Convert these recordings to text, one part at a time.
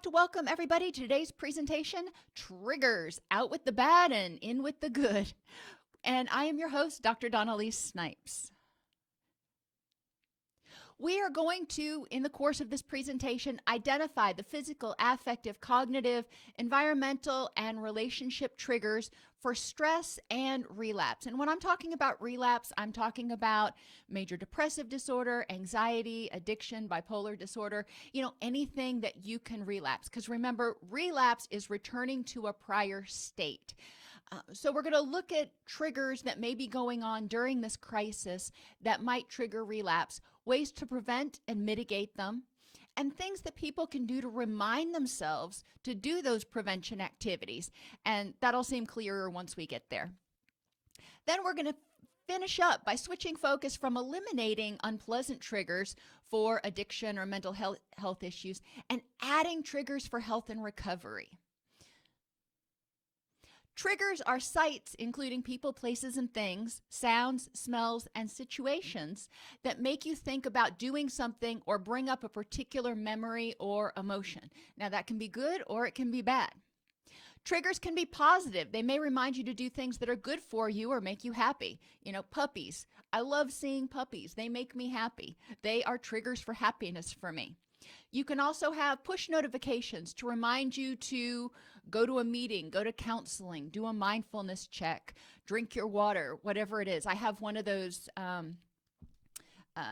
like to welcome everybody to today's presentation, Triggers, Out with the Bad and In with the Good. And I am your host, Dr. Dawn-Elise Snipes. We are going to, in the course of this presentation, identify the physical, affective, cognitive, environmental, and relationship triggers for stress and relapse. And when I'm talking about relapse, I'm talking about major depressive disorder, anxiety, addiction, bipolar disorder, anything that you can relapse. Because remember, relapse is returning to a prior state. So we're going to look at triggers that may be going on during this crisis that might trigger relapse, ways to prevent and mitigate them, and things that people can do to remind themselves to do those prevention activities. And that'll seem clearer once we get there. Then we're going to finish up by switching focus from eliminating unpleasant triggers for addiction or mental health issues and adding triggers for health and recovery. Triggers are sights, including people, places, and things, sounds, smells, and situations that make you think about doing something or bring up a particular memory or emotion. Now, that can be good or it can be bad. Triggers can be positive. They may remind you to do things that are good for you or make you happy. Puppies. I love seeing puppies. They make me happy. They are triggers for happiness for me. You can also have push notifications to remind you to go to a meeting, go to counseling, do a mindfulness check, drink your water, whatever it is. I have one of those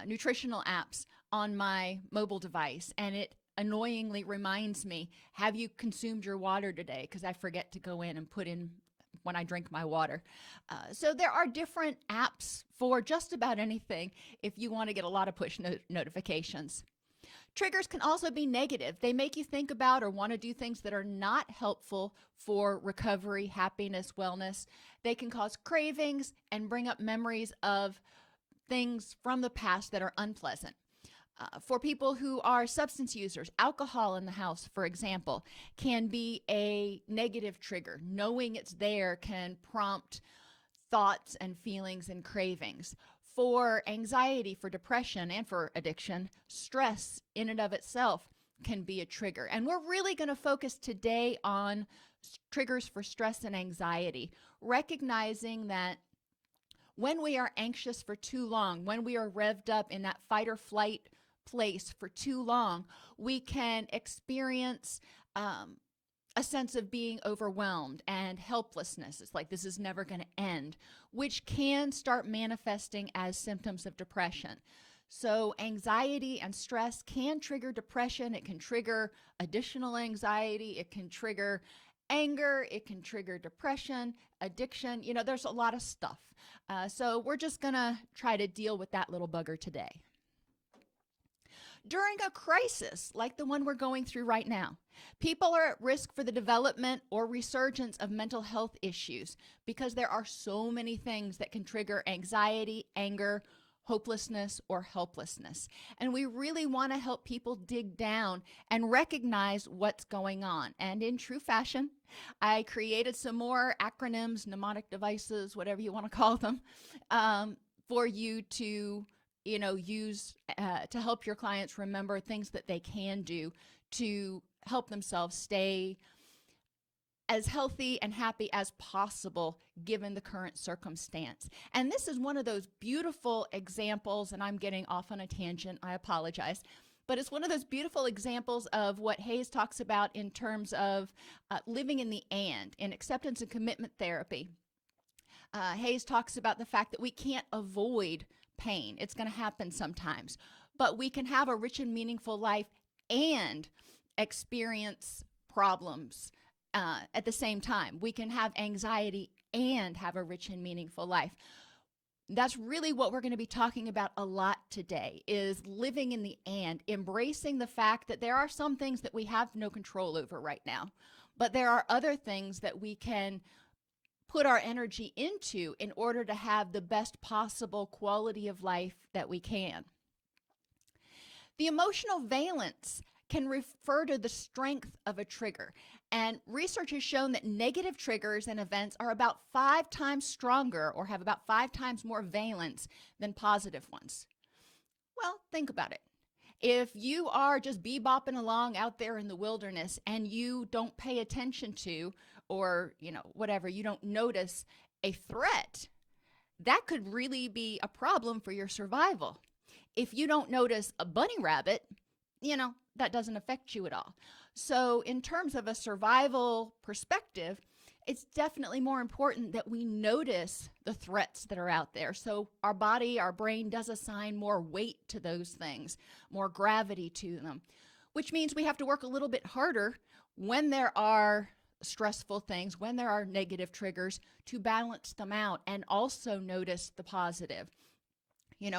nutritional apps on my mobile device, and it annoyingly reminds me, have you consumed your water today? Because I forget to go in and put in when I drink my water. So there are different apps for just about anything if you want to get a lot of push notifications. Triggers can also be negative. They make you think about or want to do things that are not helpful for recovery, happiness, wellness. They can cause cravings and bring up memories of things from the past that are unpleasant. For people who are substance users, alcohol in the house, for example, can be a negative trigger. Knowing it's there can prompt thoughts and feelings and cravings. For anxiety, for depression, and for addiction, stress in and of itself can be a trigger. And we're really going to focus today on triggers for stress and anxiety, recognizing that when we are anxious for too long, when we are revved up in that fight or flight place for too long, we can experience a sense of being overwhelmed and helplessness. It's like this is never going to end, which can start manifesting as symptoms of depression. So anxiety and stress can trigger depression. It can trigger additional anxiety. It can trigger anger. It can trigger depression, addiction. There's a lot of stuff. So we're just going to try to deal with that little bugger today. During a crisis like the one we're going through right now, people are at risk for the development or resurgence of mental health issues because there are so many things that can trigger anxiety, anger, hopelessness, or helplessness. And we really want to help people dig down and recognize what's going on. And in true fashion, I created some more acronyms, mnemonic devices, whatever you want to call them, for you to use to help your clients remember things that they can do to help themselves stay as healthy and happy as possible given the current circumstance. And this is one of those beautiful examples, and I'm getting off on a tangent, I apologize, but it's one of those beautiful examples of what Hayes talks about in terms of living in the and in acceptance and commitment therapy. Hayes talks about the fact that we can't avoid pain. It's going to happen sometimes, but we can have a rich and meaningful life and experience problems at the same time. We can have anxiety and have a rich and meaningful life. That's really what we're going to be talking about a lot today, is living in the and, embracing the fact that there are some things that we have no control over right now, but there are other things that we can put our energy into in order to have the best possible quality of life that we can. The emotional valence can refer to the strength of a trigger, and research has shown that negative triggers and events are about 5 times stronger or have about 5 times more valence than positive ones. Well, think about it. If you are just bebopping along out there in the wilderness and you don't pay attention to, or, whatever, you don't notice a threat, that could really be a problem for your survival. If you don't notice a bunny rabbit, that doesn't affect you at all. So in terms of a survival perspective, it's definitely more important that we notice the threats that are out there. So our body, our brain does assign more weight to those things, more gravity to them, which means we have to work a little bit harder when there are stressful things, when there are negative triggers, to balance them out and also notice the positive.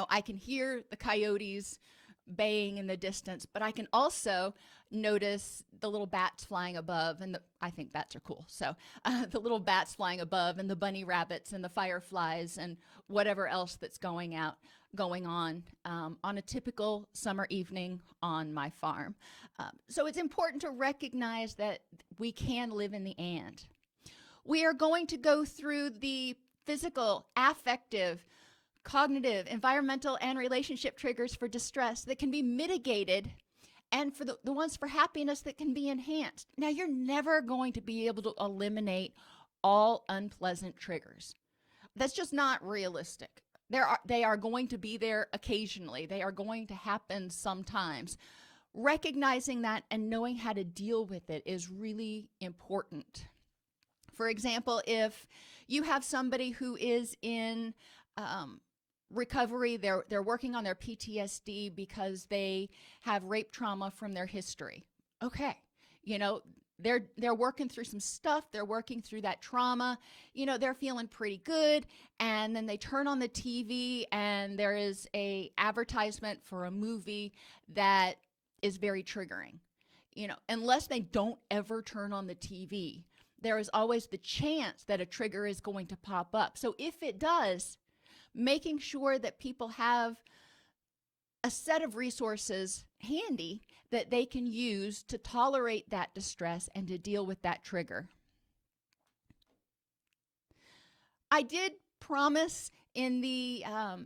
I can hear the coyotes baying in the distance, but I can also notice the little bats flying above, and I think bats are cool. So the little bats flying above, and the bunny rabbits, and the fireflies, and whatever else that's going on a typical summer evening on my farm. So it's important to recognize that we can live in the and. We are going to go through the physical, affective, cognitive, environmental, and relationship triggers for distress that can be mitigated, and for the ones for happiness that can be enhanced. Now, you're never going to be able to eliminate all unpleasant triggers. That's just not realistic. They are going to be there occasionally. They are going to happen sometimes. Recognizing that and knowing how to deal with it is really important. For example, if you have somebody who is in recovery, they're working on their PTSD because they have rape trauma from their history. Okay, they're working through some stuff. They're working through that trauma. They're feeling pretty good, and then they turn on the TV and there is a advertisement for a movie that is very triggering. Unless they don't ever turn on the TV, there is always the chance that a trigger is going to pop up. So if it does, making sure that people have a set of resources handy that they can use to tolerate that distress and to deal with that trigger. I did promise in the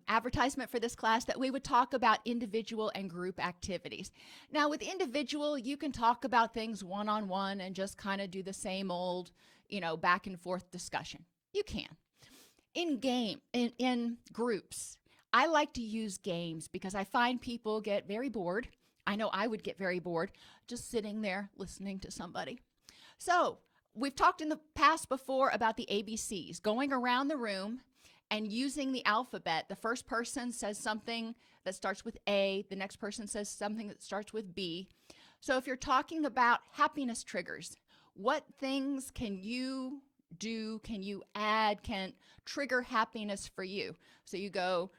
advertisement for this class that we would talk about individual and group activities. Now, with individual, you can talk about things one-on-one and just kind of do the same old, back and forth discussion. You can. In groups, I like to use games because I find people get very bored. I know I would get very bored just sitting there listening to somebody. So we've talked in the past before about the ABCs, going around the room and using the alphabet. The first person says something that starts with A, the next person says something that starts with B. So if you're talking about happiness triggers, what things can you do, can you add, can trigger happiness for you? So you go,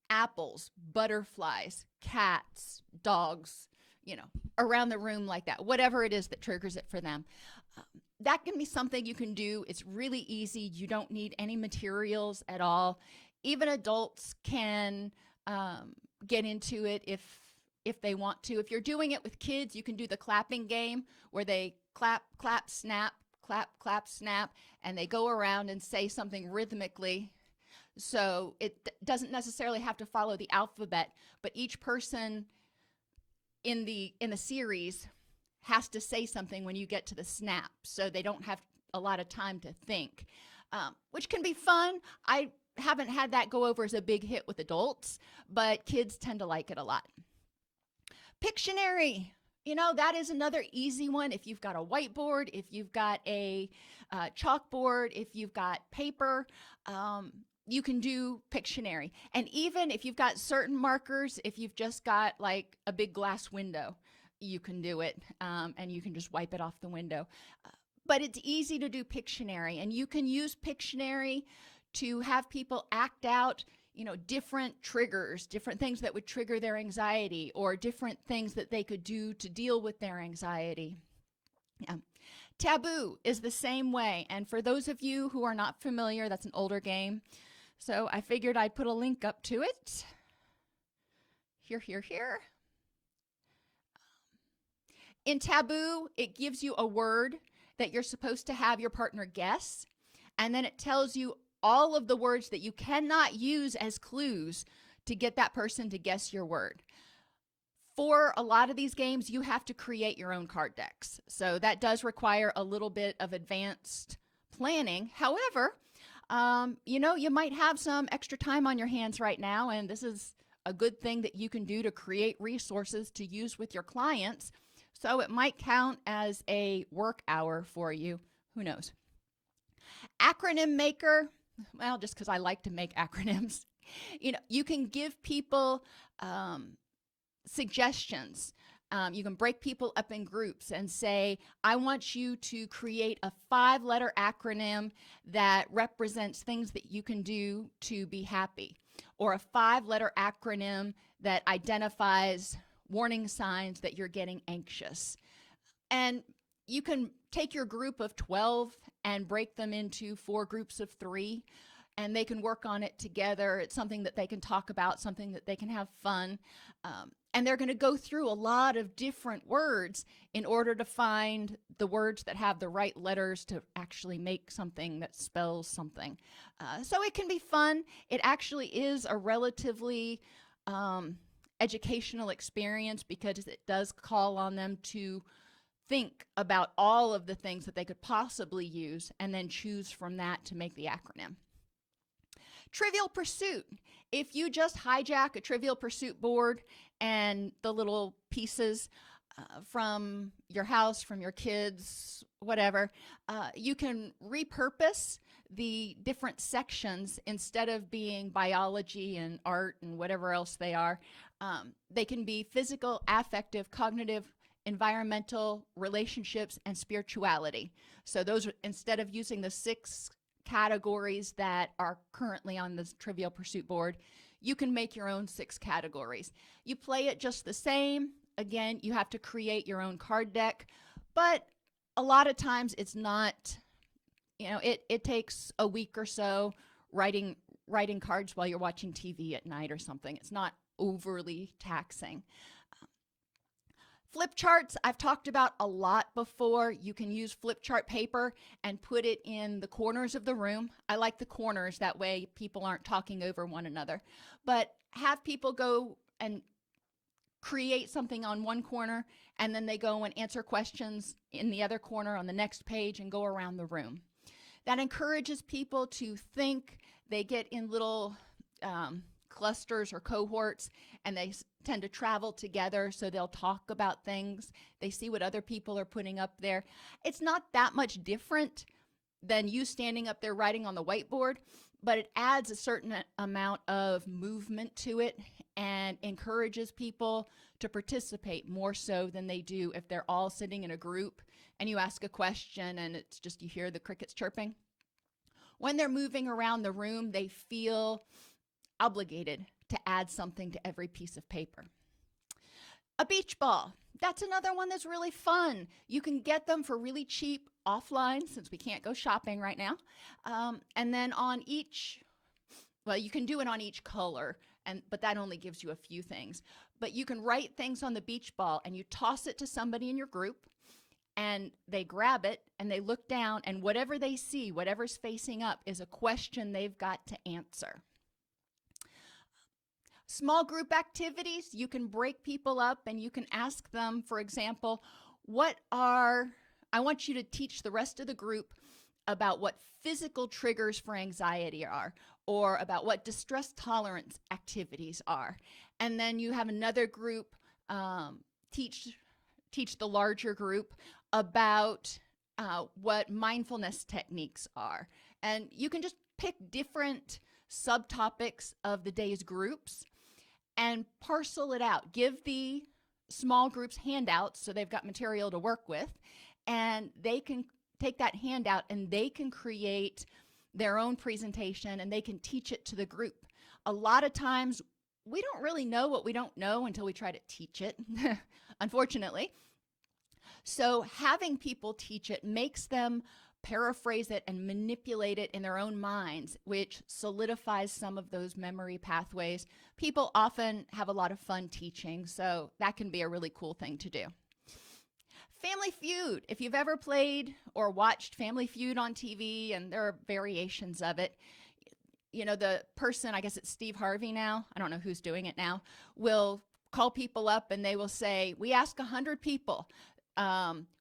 apples, butterflies, cats, dogs, around the room like that, whatever it is that triggers it for them. That can be something you can do. It's really easy. You don't need any materials at all. Even adults can get into it if they want to. If you're doing it with kids, you can do the clapping game where they clap, clap, snap, clap, clap, snap, and they go around and say something rhythmically. So it doesn't necessarily have to follow the alphabet, but each person in the series has to say something when you get to the snap, so they don't have a lot of time to think, which can be fun. I haven't had that go over as a big hit with adults, but kids tend to like it a lot. Pictionary, that is another easy one. If you've got a whiteboard, if you've got a chalkboard, if you've got paper, you can do Pictionary. And even if you've got certain markers, if you've just got like a big glass window, you can do it, and you can just wipe it off the window. But it's easy to do Pictionary, and you can use Pictionary to have people act out, different triggers, different things that would trigger their anxiety, or different things that they could do to deal with their anxiety. Yeah. Taboo is the same way, and for those of you who are not familiar, that's an older game. So I figured I'd put a link up to it. Here. In Taboo, it gives you a word that you're supposed to have your partner guess, and then it tells you all of the words that you cannot use as clues to get that person to guess your word. For a lot of these games, you have to create your own card decks. So that does require a little bit of advanced planning. However, you might have some extra time on your hands right now, and this is a good thing that you can do to create resources to use with your clients. So it might count as a work hour for you. Who knows? Acronym maker. Well, just because I like to make acronyms. You can give people suggestions. You can break people up in groups and say, I want you to create a 5-letter acronym that represents things that you can do to be happy, or a 5-letter acronym that identifies warning signs that you're getting anxious. And you can take your group of 12 and break them into 4 groups of 3, and they can work on it together. It's something that they can talk about, something that they can have fun. And they're going to go through a lot of different words in order to find the words that have the right letters to actually make something that spells something. So it can be fun. It actually is a relatively educational experience because it does call on them to think about all of the things that they could possibly use and then choose from that to make the acronym. Trivial Pursuit. If you just hijack a Trivial Pursuit board and the little pieces from your house, from your kids, whatever, you can repurpose the different sections. Instead of being biology and art and whatever else they are. They can be physical, affective, cognitive, environmental, relationships, and spirituality. So those are, instead of using the 6 categories that are currently on this Trivial Pursuit board, you can make your own 6 categories. You play it just the same. Again, you have to create your own card deck, but a lot of times it's not, it takes a week or so writing cards while you're watching TV at night or something. It's not overly taxing. Flip charts, I've talked about a lot before. You can use flip chart paper and put it in the corners of the room. I like the corners, that way people aren't talking over one another. But have people go and create something on one corner, and then they go and answer questions in the other corner on the next page and go around the room. That encourages people to think. They get in little clusters or cohorts, and they tend to travel together, so they'll talk about things. They see what other people are putting up there. It's not that much different than you standing up there writing on the whiteboard, but it adds a certain amount of movement to it and encourages people to participate more so than they do if they're all sitting in a group and you ask a question and it's just you hear the crickets chirping. When they're moving around the room, they feel obligated to add something to every piece of paper. A beach ball. That's another one that's really fun. You can get them for really cheap offline since we can't go shopping right now. And then on each, well, you can do it on each color, but that only gives you a few things. But you can write things on the beach ball and you toss it to somebody in your group and they grab it and they look down, and whatever they see, whatever's facing up, is a question they've got to answer. Small group activities, you can break people up and you can ask them, for example, I want you to teach the rest of the group about what physical triggers for anxiety are, or about what distress tolerance activities are. And then you have another group teach the larger group about what mindfulness techniques are. And you can just pick different subtopics of the day's groups and parcel it out. Give the small groups handouts so they've got material to work with, and they can take that handout and they can create their own presentation and they can teach it to the group. A lot of times we don't really know what we don't know until we try to teach it, unfortunately. So having people teach it makes them paraphrase it and manipulate it in their own minds, which solidifies some of those memory pathways. People often have a lot of fun teaching, so that can be a really cool thing to do. Family Feud. If you've ever played or watched Family Feud on TV, and there are variations of it, the person, I guess it's Steve Harvey now, I don't know who's doing it now, will call people up and they will say, we ask 100 people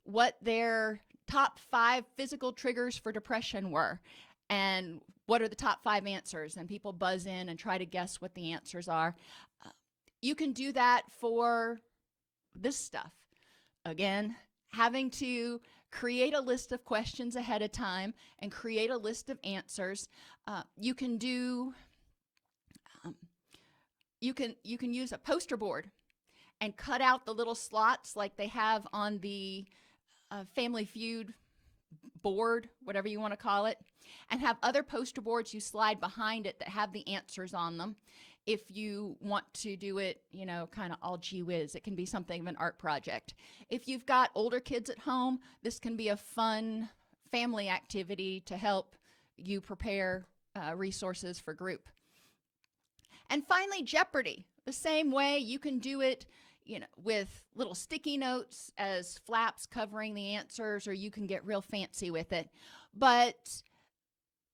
what their top 5 physical triggers for depression were, and what are the top 5 answers, and people buzz in and try to guess what the answers are. You can do that for this stuff. Again, having to create a list of questions ahead of time and create a list of answers. You can do you can use a poster board and cut out the little slots like they have on the Family Feud board, whatever you want to call it, and have other poster boards you slide behind it that have the answers on them. If you want to do it, you know, kind of all gee whiz, it can be something of an art project. If you've got older kids at home, this can be a fun family activity to help you prepare resources for group. And finally, Jeopardy. The same way, you can do it, you know, with little sticky notes as flaps covering the answers, or you can get real fancy with it. But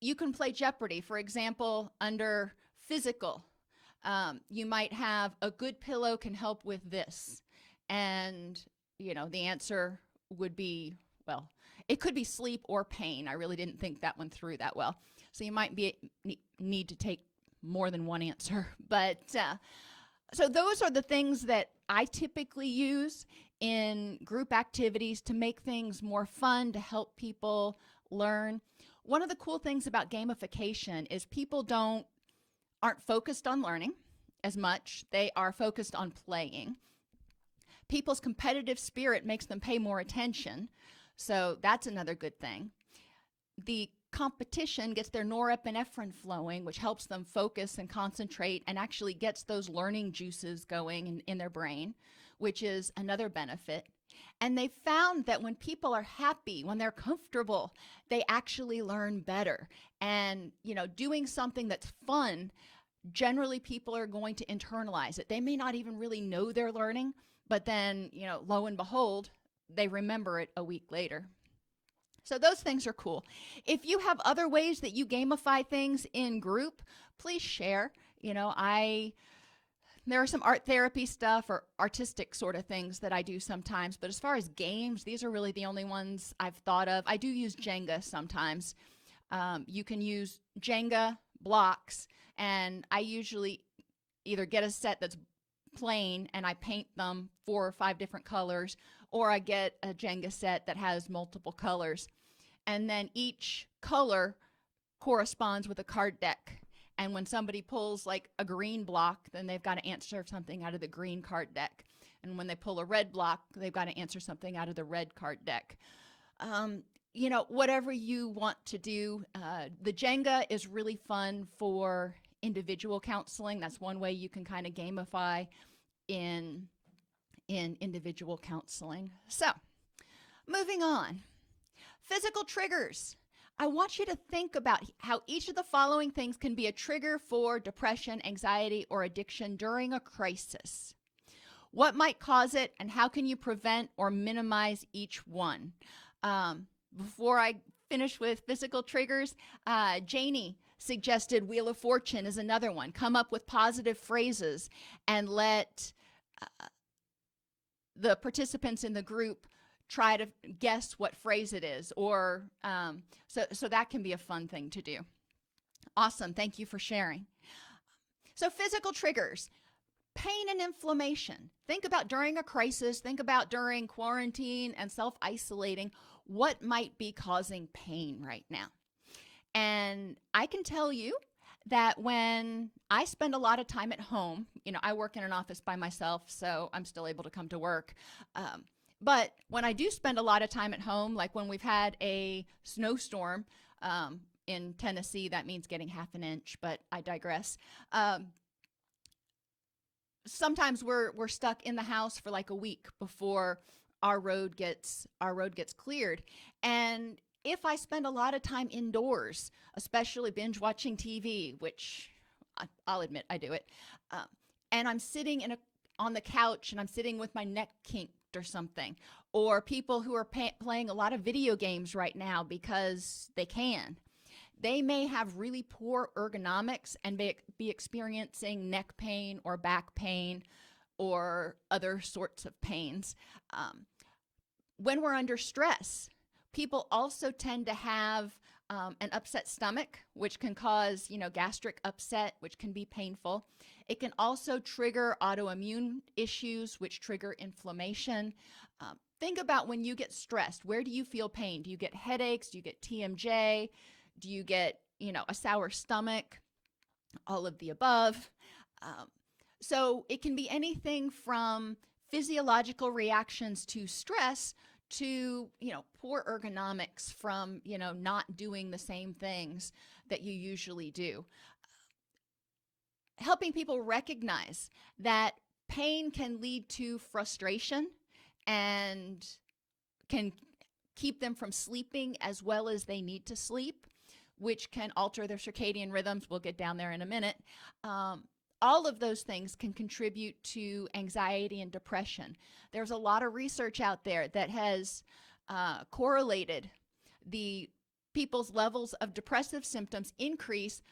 you can play Jeopardy. For example, under physical, you might have a good pillow can help with this. And, you know, the answer would be, well, it could be sleep or pain. I really didn't think that one through that well. So you might need to take more than one answer. But so those are the things that I typically use in group activities to make things more fun, to help people learn. One of the cool things about gamification is people aren't focused on learning as much. They are focused on playing. People's competitive spirit makes them pay more attention. So that's another good thing. The competition gets their norepinephrine flowing, which helps them focus and concentrate and actually gets those learning juices going in their brain, which is another benefit. And they found that when people are happy, when they're comfortable, they actually learn better. And, you know, doing something that's fun, generally people are going to internalize it. They may not even really know they're learning, but then, you know, lo and behold, they remember it a week later. So those things are cool. If you have other ways that you gamify things in group, please share. You know, there are some art therapy stuff or artistic sort of things that I do sometimes, but as far as games, these are really the only ones I've thought of. I do use Jenga sometimes. You can use Jenga blocks, and I usually either get a set that's plain and I paint them 4 or 5 different colors, or I get a Jenga set that has multiple colors. And then each color corresponds with a card deck. And when somebody pulls like a green block, then they've got to answer something out of the green card deck. And when they pull a red block, they've got to answer something out of the red card deck. You know, whatever you want to do. The Jenga is really fun for individual counseling. That's one way you can kind of gamify in individual counseling. So, moving on. Physical triggers. I want you to think about how each of the following things can be a trigger for depression, anxiety, or addiction during a crisis. What might cause it, and how can you prevent or minimize each one? Before I finish with physical triggers, Janie suggested Wheel of Fortune is another one. Come up with positive phrases and let the participants in the group try to guess what phrase it is, or so that can be a fun thing to do. Awesome, thank you for sharing. So physical triggers, pain and inflammation. Think about during a crisis, think about during quarantine and self-isolating, what might be causing pain right now. And I can tell you that when I spend a lot of time at home, you know, I work in an office by myself, so I'm still able to come to work. But when I do spend a lot of time at home, like when we've had a snowstorm in Tennessee, that means getting half an inch, but I digress. Sometimes we're stuck in the house for like a week before our road gets cleared. And if I spend a lot of time indoors, especially binge watching TV, which I'll admit I do it, and I'm sitting on the couch and I'm sitting with my neck kinked or something, or people who are playing a lot of video games right now because they may have really poor ergonomics and be experiencing neck pain or back pain or other sorts of pains. When we're under stress, people also tend to have an upset stomach, which can cause, gastric upset, which can be painful. It can also trigger autoimmune issues, which trigger inflammation. Think about when you get stressed. Where do you feel pain? Do you get headaches? Do you get TMJ? Do you get, a sour stomach? All of the above. So it can be anything from physiological reactions to stress to, poor ergonomics from, not doing the same things that you usually do. Helping people recognize that pain can lead to frustration and can keep them from sleeping as well as they need to sleep, which can alter their circadian rhythms. We'll get down there in a minute. All of those things can contribute to anxiety and depression. There's a lot of research out there that has correlated the people's levels of depressive symptoms increase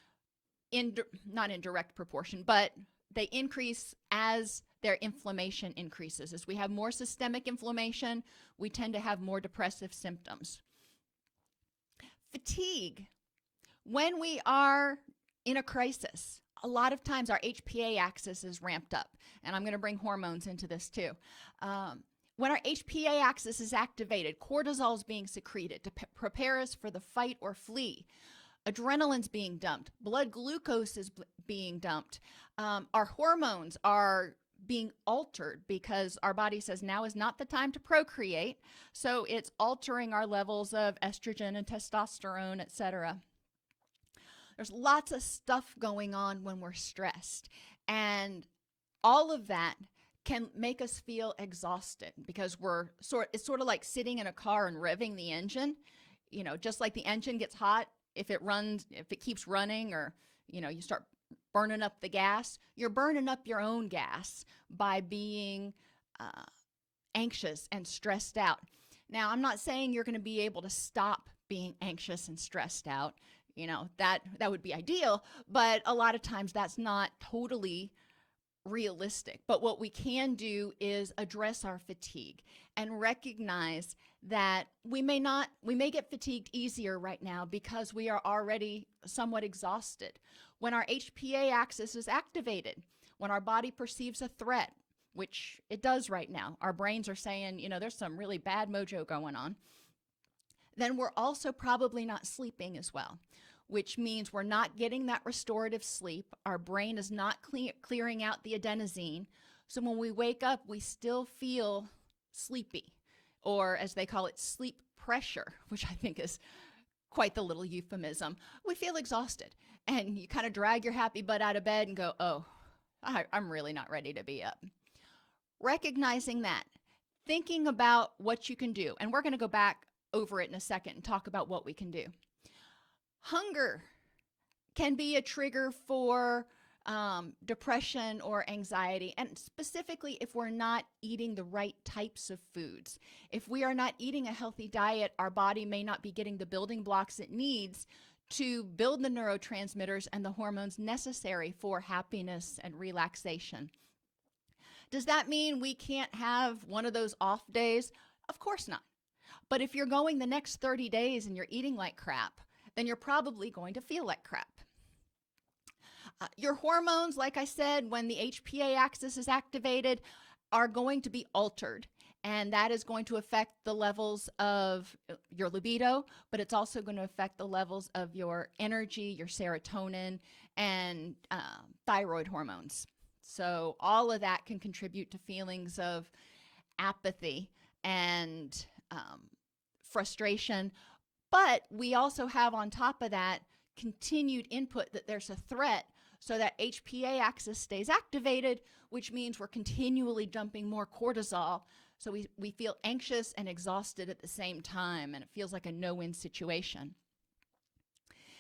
not in direct proportion, but they increase as their inflammation increases. As we have more systemic inflammation, we tend to have more depressive symptoms. Fatigue. When we are in a crisis, a lot of times our HPA axis is ramped up, and I'm going to bring hormones into this too. When our HPA axis is activated, cortisol is being secreted to prepare us for the fight or flee. Adrenaline's being dumped. Blood glucose is being dumped. Our hormones are being altered because our body says now is not the time to procreate. So it's altering our levels of estrogen and testosterone, etc. There's lots of stuff going on when we're stressed. And all of that can make us feel exhausted because it's sort of like sitting in a car and revving the engine. Just like the engine gets hot, if it keeps running, or, you start burning up the gas, you're burning up your own gas by being anxious and stressed out. Now, I'm not saying you're going to be able to stop being anxious and stressed out. That would be ideal, but a lot of times that's not totally realistic. But what we can do is address our fatigue and recognize that we may get fatigued easier right now because we are already somewhat exhausted. When our HPA axis is activated, when our body perceives a threat, which it does right now, our brains are saying, there's some really bad mojo going on, then we're also probably not sleeping as well, which means we're not getting that restorative sleep. Our brain is not clearing out the adenosine. So when we wake up, we still feel sleepy, or as they call it, sleep pressure, which I think is quite the little euphemism. We feel exhausted, and you kind of drag your happy butt out of bed and go, oh, I'm really not ready to be up. Recognizing that, thinking about what you can do, and we're going to go back over it in a second and talk about what we can do. Hunger can be a trigger for depression or anxiety, and specifically if we're not eating the right types of foods. If we are not eating a healthy diet, our body may not be getting the building blocks it needs to build the neurotransmitters and the hormones necessary for happiness and relaxation. Does that mean we can't have one of those off days? Of course not. But if you're going the next 30 days and you're eating like crap, then you're probably going to feel like crap. Your hormones, like I said, when the HPA axis is activated, are going to be altered. And that is going to affect the levels of your libido, but it's also going to affect the levels of your energy, your serotonin, and thyroid hormones. So all of that can contribute to feelings of apathy and frustration. But we also have on top of that continued input that there's a threat, so that HPA axis stays activated, which means we're continually dumping more cortisol. So we feel anxious and exhausted at the same time, and it feels like a no-win situation.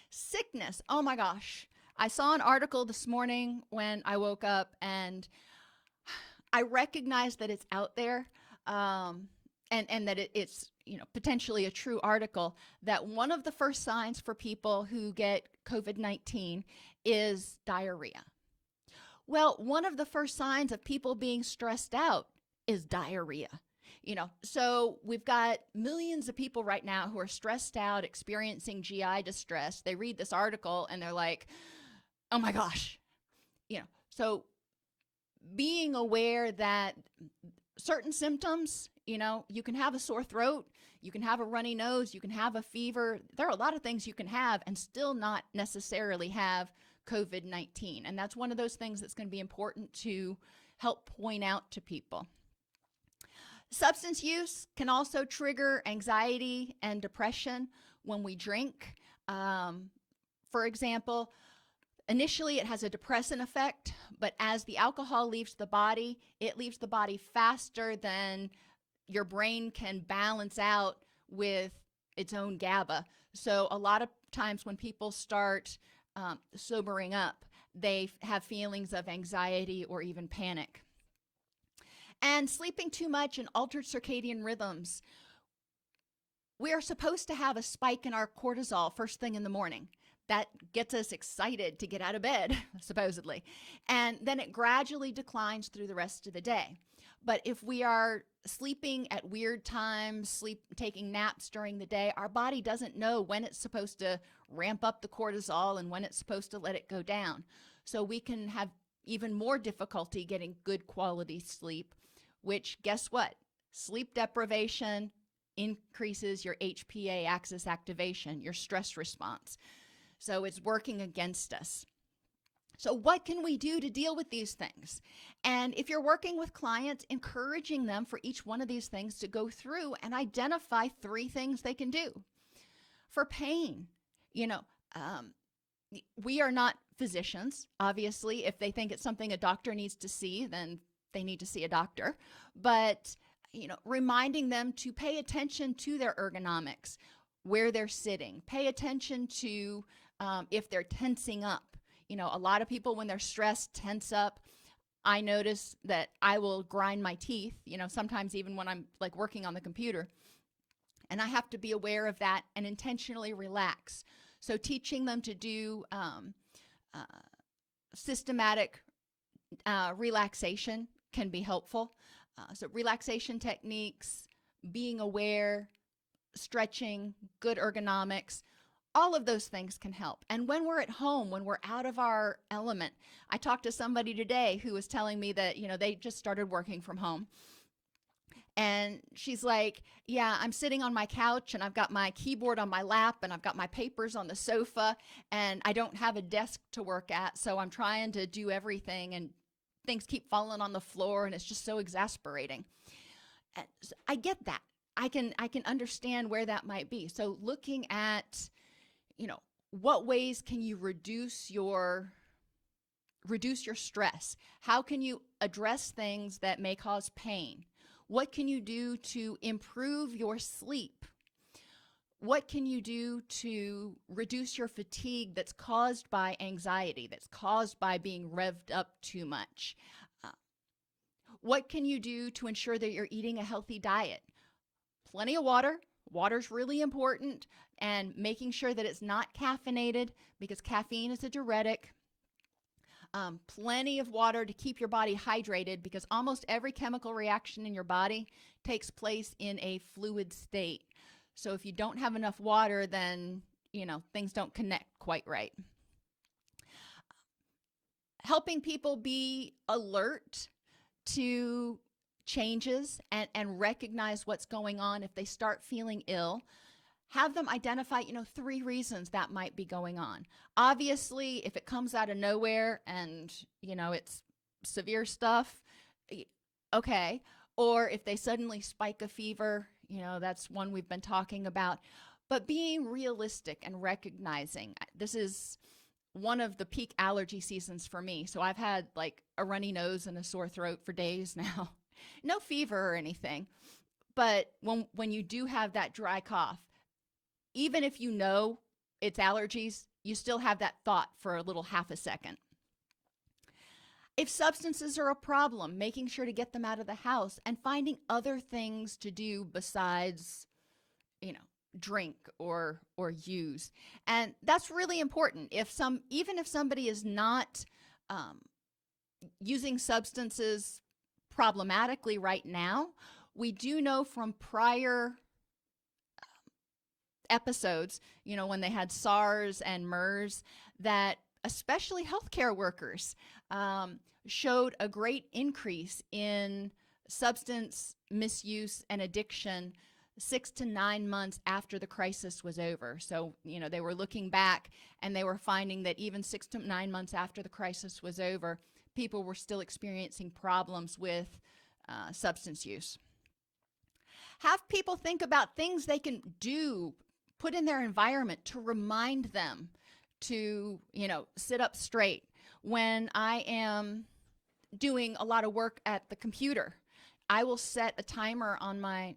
Sickness. Oh my gosh. I saw an article this morning when I woke up, and I recognized that it's out there, and that it's potentially a true article, that one of the first signs for people who get COVID-19 is diarrhea, Well, one of the first signs of people being stressed out is diarrhea. So we've got millions of people right now who are stressed out, experiencing GI distress. They read this article and they're like, oh my gosh. So being aware that certain symptoms, you can have a sore throat, you can have a runny nose, you can have a fever. There are a lot of things you can have and still not necessarily have COVID-19. And that's one of those things that's going to be important to help point out to people. Substance use can also trigger anxiety and depression when we drink. For example, initially it has a depressant effect, but as the alcohol leaves the body, it leaves the body faster than your brain can balance out with its own GABA. So a lot of times when people start sobering up, they have feelings of anxiety or even panic. And sleeping too much and altered circadian rhythms. We are supposed to have a spike in our cortisol first thing in the morning. That gets us excited to get out of bed, supposedly. And then it gradually declines through the rest of the day. But if we are sleeping at weird times, taking naps during the day, our body doesn't know when it's supposed to ramp up the cortisol and when it's supposed to let it go down. So we can have even more difficulty getting good quality sleep, which, guess what? Sleep deprivation increases your HPA axis activation, your stress response. So it's working against us. So what can we do to deal with these things? And if you're working with clients, encouraging them for each one of these things to go through and identify 3 things they can do. For pain, we are not physicians. Obviously, if they think it's something a doctor needs to see, then they need to see a doctor. But, reminding them to pay attention to their ergonomics, where they're sitting, pay attention to if they're tensing up. A lot of people, when they're stressed, tense up. I notice that I will grind my teeth, sometimes even when I'm like working on the computer. And I have to be aware of that and intentionally relax. So teaching them to do systematic relaxation can be helpful. So relaxation techniques, being aware, stretching, good ergonomics, all of those things can help. And when we're at home, when we're out of our element, I talked to somebody today who was telling me that, they just started working from home. And she's like, yeah, I'm sitting on my couch and I've got my keyboard on my lap and I've got my papers on the sofa and I don't have a desk to work at. So I'm trying to do everything and things keep falling on the floor and it's just so exasperating. And I get that. I can understand where that might be. So looking at, what ways can you reduce your stress? How can you address things that may cause pain? What can you do to improve your sleep? What can you do to reduce your fatigue that's caused by anxiety, that's caused by being revved up too much? What can you do to ensure that you're eating a healthy diet? Plenty of water. Water's really important, and making sure that it's not caffeinated because caffeine is a diuretic. Plenty of water to keep your body hydrated because almost every chemical reaction in your body takes place in a fluid state. So if you don't have enough water, then, things don't connect quite right. Helping people be alert to changes and recognize what's going on if they start feeling ill. Have them identify, 3 reasons that might be going on. Obviously, if it comes out of nowhere and, it's severe stuff, okay. Or if they suddenly spike a fever, that's one we've been talking about. But being realistic and recognizing, this is one of the peak allergy seasons for me. So I've had like a runny nose and a sore throat for days now. No fever or anything. But when you do have that dry cough, even if it's allergies, you still have that thought for a little half a second. If substances are a problem, making sure to get them out of the house and finding other things to do besides, drink or use. And that's really important. Even if somebody is not, using substances problematically right now. We do know from prior episodes, when they had SARS and MERS, that especially healthcare workers showed a great increase in substance misuse and addiction 6 to 9 months after the crisis was over. So, they were looking back and they were finding that even 6 to 9 months after the crisis was over, people were still experiencing problems with substance use. Have people think about things they can do, put in their environment to remind them to, sit up straight. When I am doing a lot of work at the computer, I will set a timer on my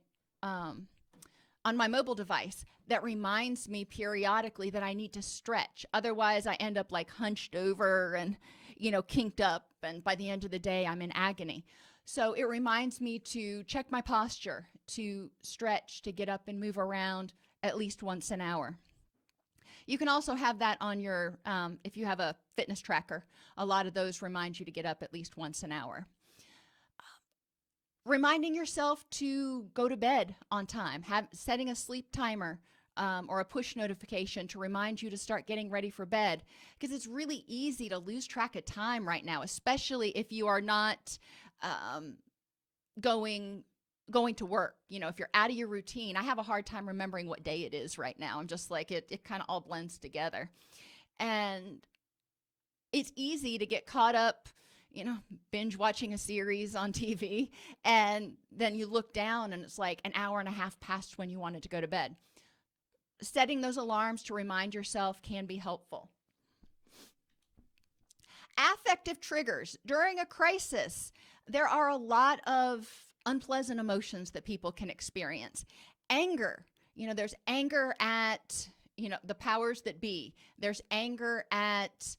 mobile device that reminds me periodically that I need to stretch. Otherwise, I end up like hunched over and, kinked up. And by the end of the day, I'm in agony. So it reminds me to check my posture, to stretch, to get up and move around at least once an hour. You can also have that on your, if you have a fitness tracker, a lot of those remind you to get up at least once an hour. Reminding yourself to go to bed on time, setting a sleep timer or a push notification to remind you to start getting ready for bed, because it's really easy to lose track of time right now, especially if you are not going to work. If you're out of your routine. I have a hard time remembering what day it is right now. I'm just like, it kind of all blends together. And it's easy to get caught up, binge watching a series on TV, and then you look down and it's like an hour and a half past when you wanted to go to bed. Setting those alarms to remind yourself can be helpful. Affective triggers. During a crisis, there are a lot of unpleasant emotions that people can experience. Anger. There's anger at, the powers that be. There's anger at,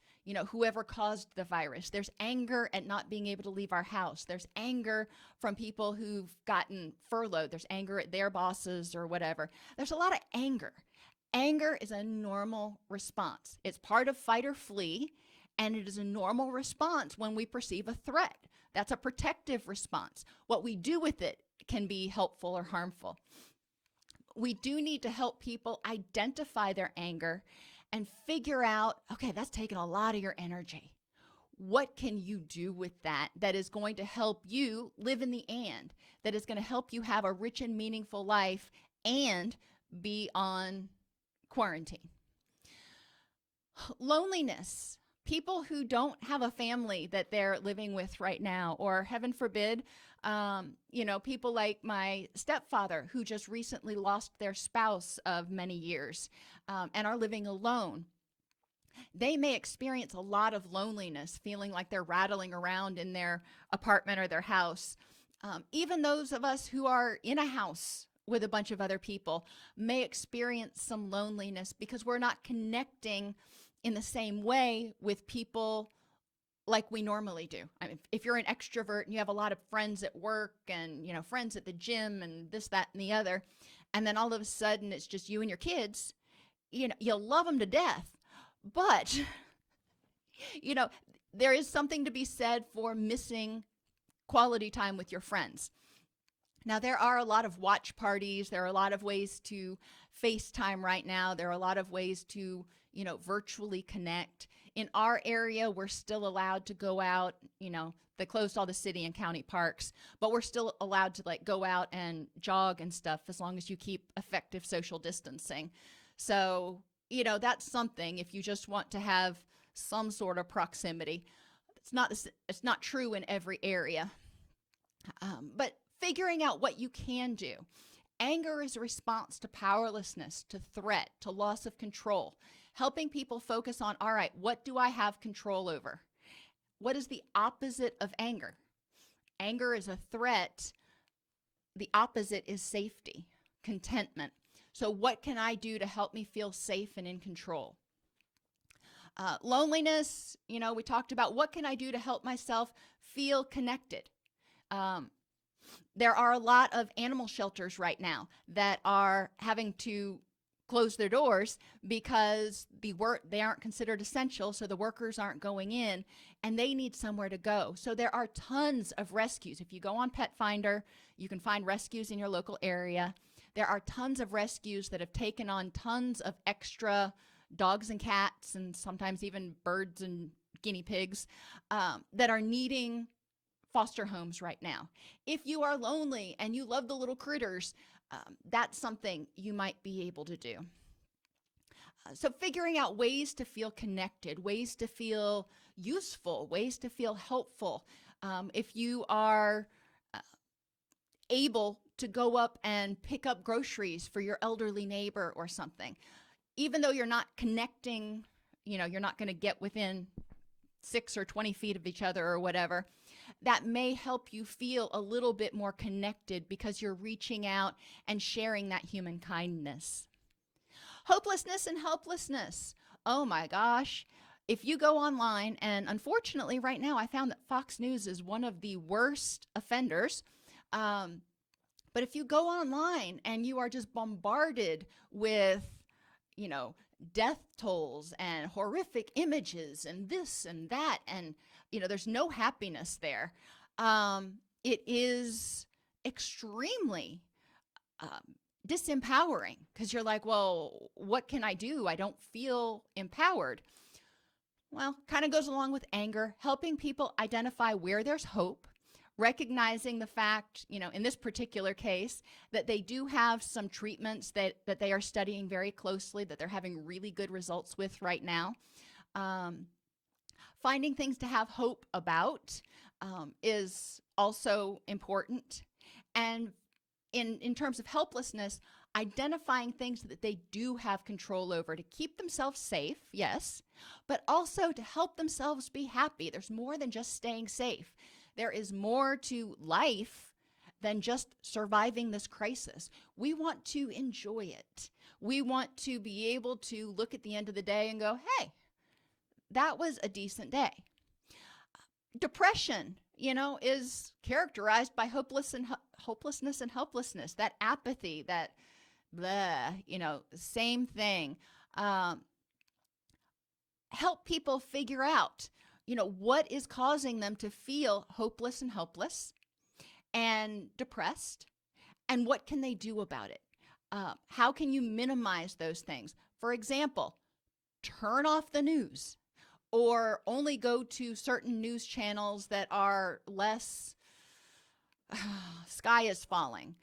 whoever caused the virus. There's anger at not being able to leave our house. There's anger from people who've gotten furloughed. There's anger at their bosses or whatever. There's a lot of anger. Anger is a normal response. It's part of fight or flee, and it is a normal response when we perceive a threat. That's a protective response. What we do with it can be helpful or harmful. We do need to help people identify their anger and figure out, okay, that's taking a lot of your energy. What can you do with that is going to help you live in the and, that is going to help you have a rich and meaningful life and be on quarantine? Loneliness. People who don't have a family that they're living with right now, or heaven forbid, people like my stepfather who just recently lost their spouse of many years and are living alone. They may experience a lot of loneliness, feeling like they're rattling around in their apartment or their house. Even those of us who are in a house with a bunch of other people may experience some loneliness because we're not connecting in the same way with people like we normally do. I mean, if you're an extrovert and you have a lot of friends at work and, friends at the gym and this, that, and the other, and then all of a sudden it's just you and your kids, you'll love them to death. But, there is something to be said for missing quality time with your friends. Now, there are a lot of watch parties. There are a lot of ways to FaceTime right now. There are a lot of ways to, virtually connect. In our area, we're still allowed to go out. They closed all the city and county parks, but we're still allowed to go out and jog and stuff as long as you keep effective social distancing. So, that's something if you just want to have some sort of proximity. It's not true in every area. But figuring out what you can do. Anger is a response to powerlessness, to threat, to loss of control. Helping people focus on, all right, what do I have control over? What is the opposite of anger? Anger is a threat. The opposite is safety, contentment. So what can I do to help me feel safe and in control? Loneliness, we talked about what can I do to help myself feel connected? There are a lot of animal shelters right now that are having to close their doors because they aren't considered essential, so the workers aren't going in, and they need somewhere to go. So there are tons of rescues. If you go on Pet Finder, you can find rescues in your local area. There are tons of rescues that have taken on tons of extra dogs and cats, and sometimes even birds and guinea pigs, that are needing foster homes right now. If you are lonely and you love the little critters, that's something you might be able to do. So figuring out ways to feel connected, ways to feel useful, ways to feel helpful. If you are able to go up and pick up groceries for your elderly neighbor or something, even though you're not connecting, you're not going to get within 6 or 20 feet of each other or whatever, that may help you feel a little bit more connected because you're reaching out and sharing that human kindness. Hopelessness and helplessness. Oh my gosh. If you go online, and unfortunately right now I found that Fox News is one of the worst offenders. But if you go online and you are just bombarded with, death tolls and horrific images and this and that, and, there's no happiness there, it is extremely disempowering because you're like, well, what can I do? I don't feel empowered. Well, kind of goes along with anger, helping people identify where there's hope, recognizing the fact, in this particular case, that they do have some treatments that they are studying very closely, that they're having really good results with right now. Finding things to have hope about is also important. And in terms of helplessness, identifying things that they do have control over to keep themselves safe, yes, but also to help themselves be happy. There's more than just staying safe. There is more to life than just surviving this crisis. We want to enjoy it. We want to be able to look at the end of the day and go, hey, that was a decent day. Depression, is characterized by hopelessness and helplessness, that apathy, that blah, same thing. Help people figure out, what is causing them to feel hopeless and helpless and depressed, and what can they do about it? How can you minimize those things? For example, turn off the news or only go to certain news channels that are less sky is falling.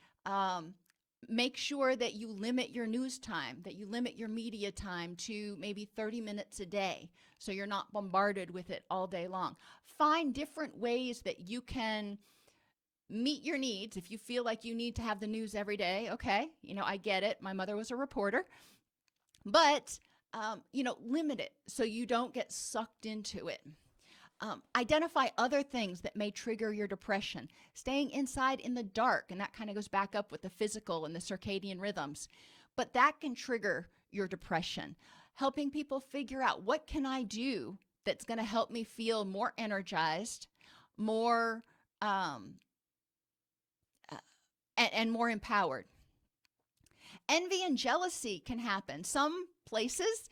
Make sure that you limit your news time, that you limit your media time to maybe 30 minutes a day so you're not bombarded with it all day long. Find different ways that you can meet your needs. If you feel like you need to have the news every day, okay, I get it. My mother was a reporter. But, limit it so you don't get sucked into it. Identify other things that may trigger your depression. Staying inside in the dark, and that kind of goes back up with the physical and the circadian rhythms, but that can trigger your depression. Helping people figure out, what can I do that's going to help me feel more energized, more and more empowered. Envy and jealousy can happen. Some places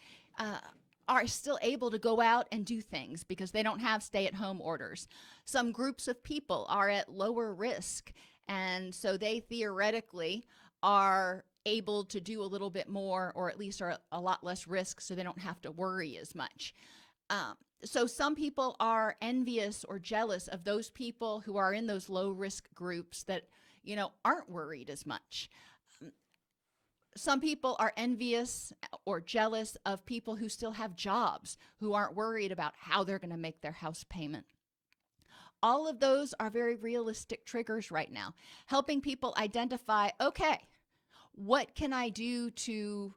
are still able to go out and do things because they don't have stay-at-home orders. Some groups of people are at lower risk, and so they theoretically are able to do a little bit more, or at least are a lot less risk, so they don't have to worry as much. So some people are envious or jealous of those people who are in those low-risk groups that, aren't worried as much. Some people are envious or jealous of people who still have jobs, who aren't worried about how they're going to make their house payment. All of those are very realistic triggers right now, helping people identify, okay, what can I do to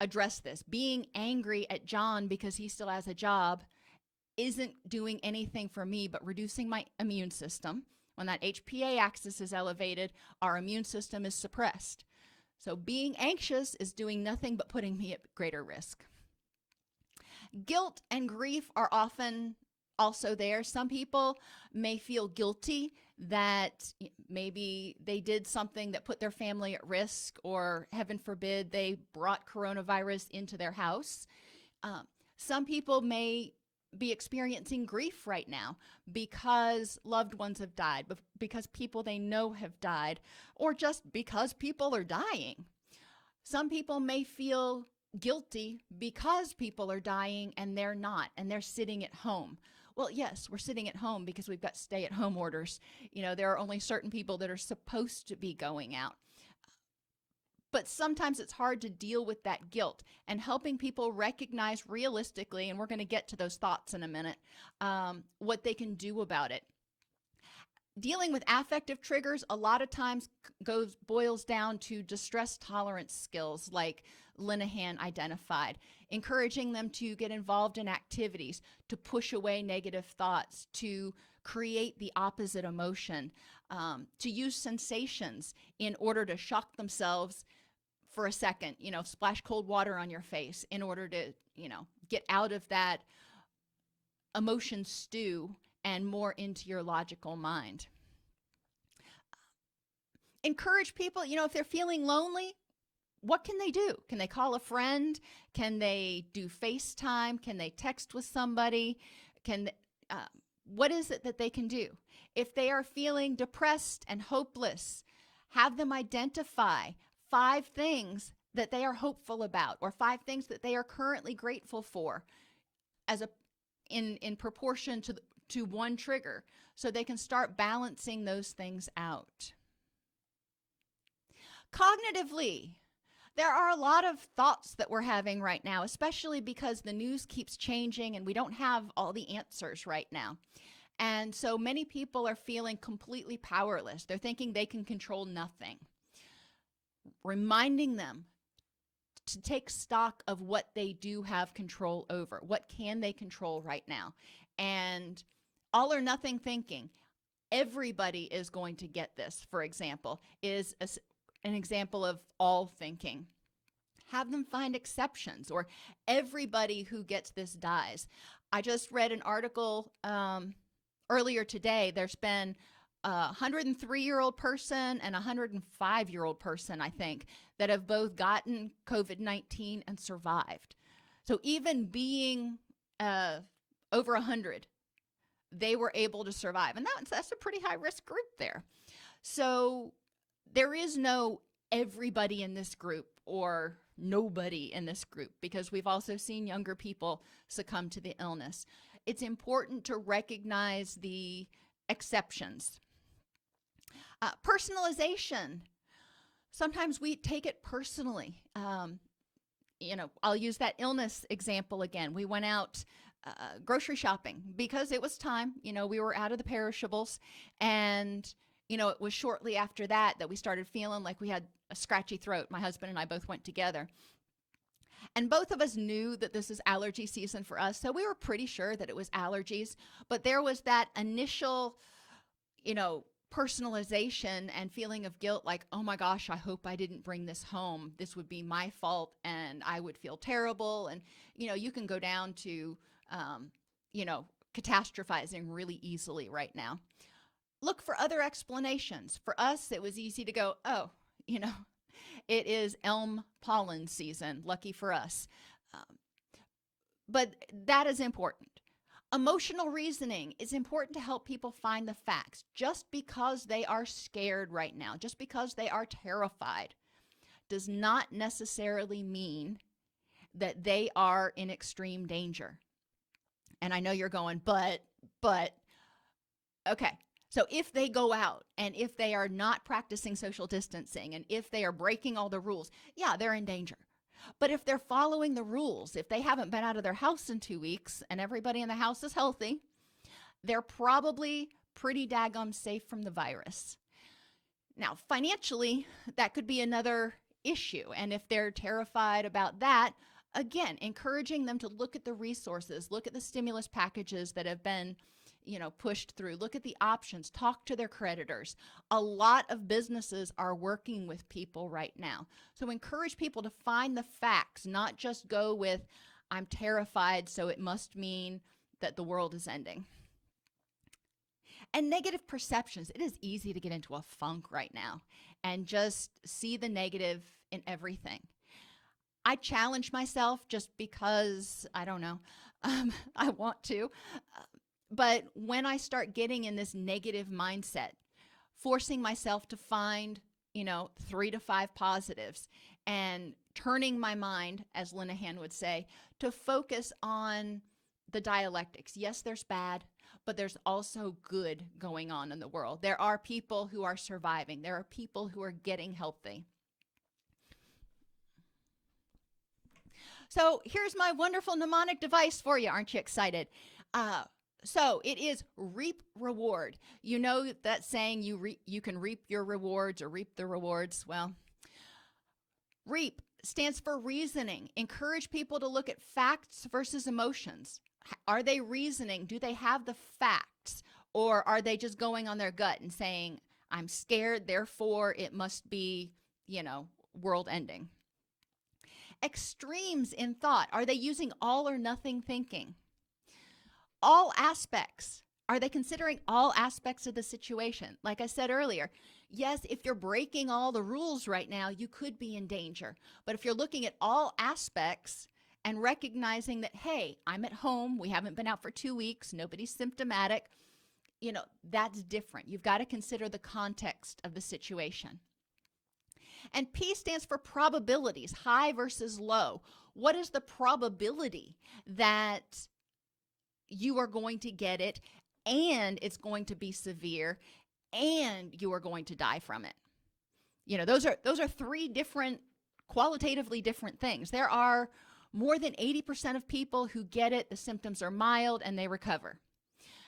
address this? Being angry at John because he still has a job isn't doing anything for me but reducing my immune system. When that HPA axis is elevated, our immune system is suppressed. So being anxious is doing nothing but putting me at greater risk. Guilt and grief are often also there. Some people may feel guilty that maybe they did something that put their family at risk, or heaven forbid, they brought coronavirus into their house. Some people may be experiencing grief right now because loved ones have died, because people they know have died, or just because people are dying. Some people may feel guilty because people are dying and they're not, and they're sitting at home. Well, yes, we're sitting at home because we've got stay-at-home orders. There are only certain people that are supposed to be going out. But sometimes it's hard to deal with that guilt, and helping people recognize realistically, and we're going to get to those thoughts in a minute, what they can do about it. Dealing with affective triggers a lot of times boils down to distress tolerance skills, like Linehan identified, encouraging them to get involved in activities, to push away negative thoughts, to create the opposite emotion, to use sensations in order to shock themselves for a second, splash cold water on your face in order to, get out of that emotion stew and more into your logical mind. Encourage people, if they're feeling lonely, what can they do? Can they call a friend? Can they do FaceTime? Can they text with somebody? What is it that they can do? If they are feeling depressed and hopeless, have them identify 5 things that they are hopeful about, or 5 things that they are currently grateful for, in proportion to one trigger, so they can start balancing those things out. Cognitively, there are a lot of thoughts that we're having right now, especially because the news keeps changing and we don't have all the answers right now. And so many people are feeling completely powerless. They're thinking they can control nothing. Reminding them to take stock of what they do have control over. What can they control right now? And all or nothing thinking. Everybody is going to get this, for example, is an example of all thinking. Have them find exceptions, or everybody who gets this dies. I just read an article earlier today. There's been a 103-year-old person and a 105-year-old person, I think, that have both gotten COVID-19 and survived. So even being over 100, they were able to survive. And that's a pretty high-risk group there. So there is no everybody in this group or nobody in this group, because we've also seen younger people succumb to the illness. It's important to recognize the exceptions. Personalization. Sometimes we take it personally. I'll use that illness example again. We went out grocery shopping because it was time. We were out of the perishables, and it was shortly after that we started feeling like we had a scratchy throat. My husband and I both went together. And both of us knew that this is allergy season for us, so we were pretty sure that it was allergies. But there was that initial, personalization and feeling of guilt, like, oh my gosh, I hope I didn't bring this home. This would be my fault, and I would feel terrible. And, you can go down to, catastrophizing really easily right now. Look for other explanations. For us, it was easy to go, oh, it is elm pollen season. Lucky for us. But that is important. Emotional reasoning is important to help people find the facts. Just because they are scared right now, just because they are terrified, does not necessarily mean that they are in extreme danger. And I know you're going, but, okay. So if they go out and if they are not practicing social distancing and if they are breaking all the rules, yeah, they're in danger. But if they're following the rules, if they haven't been out of their house in 2 weeks and everybody in the house is healthy, they're probably pretty daggum safe from the virus. Now, financially, that could be another issue. And if they're terrified about that, again, encouraging them to look at the resources, look at the stimulus packages that have been pushed through, look at the options, talk to their creditors. A lot of businesses are working with people right now. So encourage people to find the facts, not just go with, I'm terrified, so it must mean that the world is ending. And negative perceptions. It is easy to get into a funk right now and just see the negative in everything. I challenge myself just because, I don't know, I want to. But when I start getting in this negative mindset, forcing myself to find, 3 to 5 positives and turning my mind, as Linehan would say, to focus on the dialectics. Yes, there's bad, but there's also good going on in the world. There are people who are surviving. There are people who are getting healthy. So here's my wonderful mnemonic device for you. Aren't you excited? So it is reap reward. You know that saying, you can reap your rewards or reap the rewards. Well, reap stands for reasoning. Encourage people to look at facts versus emotions. Are they reasoning? Do they have the facts? Or are they just going on their gut and saying, I'm scared, therefore it must be, world ending? Extremes in thought. Are they using all or nothing thinking? All aspects. Are they considering all aspects of the situation? Like I said earlier, yes, if you're breaking all the rules right now, you could be in danger. But if you're looking at all aspects and recognizing that, hey, I'm at home, we haven't been out for 2 weeks, nobody's symptomatic, that's different. You've got to consider the context of the situation. And P stands for probabilities, high versus low. What is the probability that you are going to get it and it's going to be severe and you are going to die from it? Those are 3 different, qualitatively different things. There are more than 80% of people who get it, the symptoms are mild and they recover.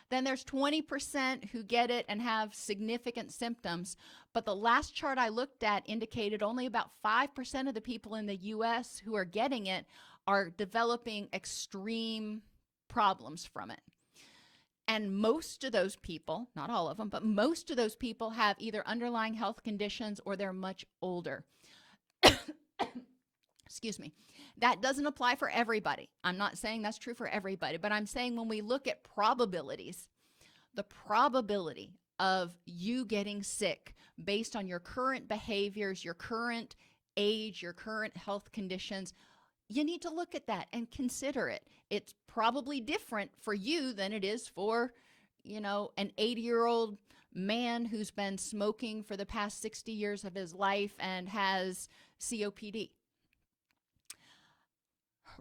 Then there's 20% who get it and have significant symptoms. But the last chart I looked at indicated only about 5% of the people in the US who are getting it are developing extreme problems from it. And most of those people, not all of them, but most of those people have either underlying health conditions or they're much older. Excuse me. That doesn't apply for everybody. I'm not saying that's true for everybody, but I'm saying when we look at probabilities, the probability of you getting sick based on your current behaviors, your current age, your current health conditions, you need to look at that and consider it. It's probably different for you than it is for, an 80-year-old man who's been smoking for the past 60 years of his life and has COPD.